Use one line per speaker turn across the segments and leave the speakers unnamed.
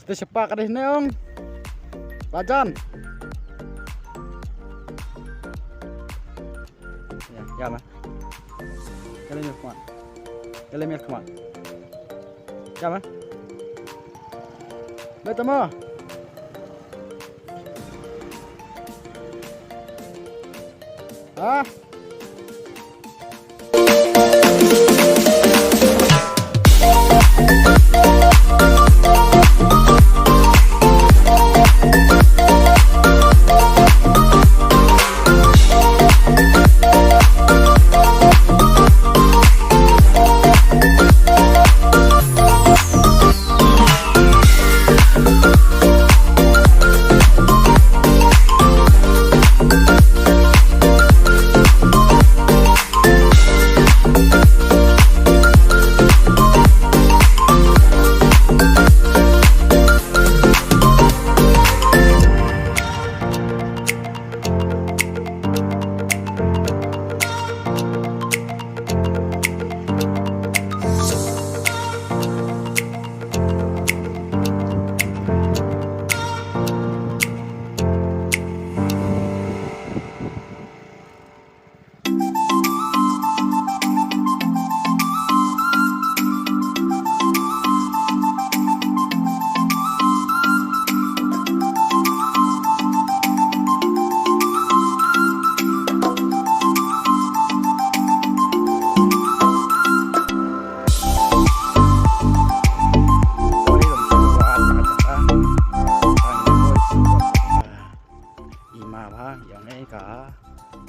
Kita sepak di sini ong. Bajan. Ya mah. Kalian kemana? Kalian kemana? Ya mah. Betul mah. Ah.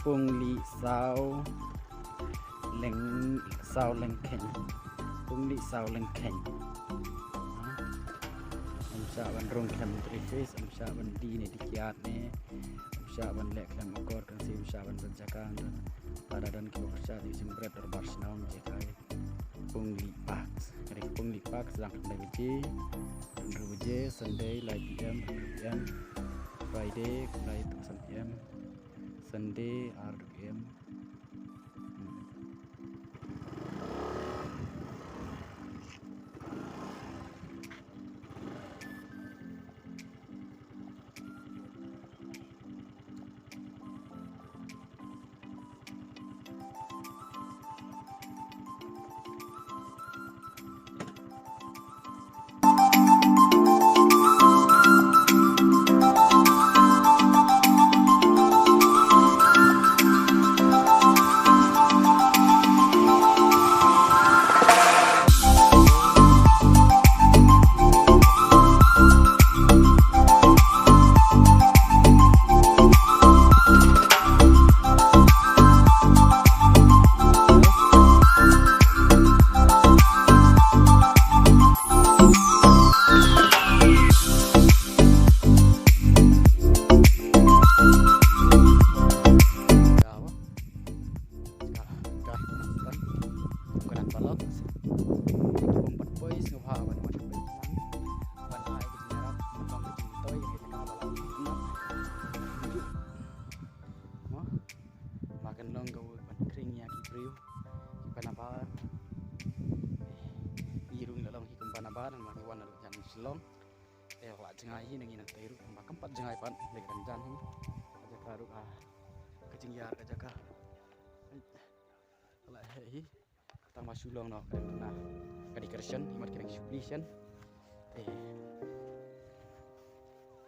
Punglieh sao leng keng. Punglieh sao leng keng. Amsa ban rong kem trifis, amsa ban di ne dikiat ne, amsa ban lek kem okor kan si amsa ban berjakan pada dan kebaksa di simbret terbar senang jekai. Punglieh Park. Kali Punglieh Park sedang kendai beje, Sunday live PM, Friday live PM. Sunday RM. Long lak jengai nengi nak tiru makan 4 jengai pan lek ranjan ni aja karu kejingyar aja ka lak hei tang masulong no kena kadi kersen imat kena suppletion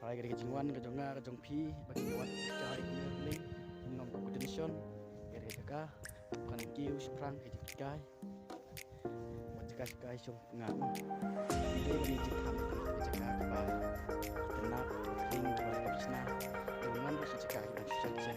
pai kadi kejingwan kejonga kejong pi bagi wat cai ni nom ko condition kadi aja ka kan kiu sprang kai kai sung ngat ini jikam jaga ba kena ring bersna dengan bersejaga dan saja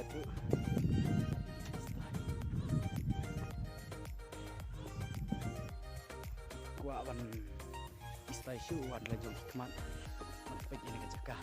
tu. Gua wan istai shu wan la jong hikmat. Wan pek ini kecakah.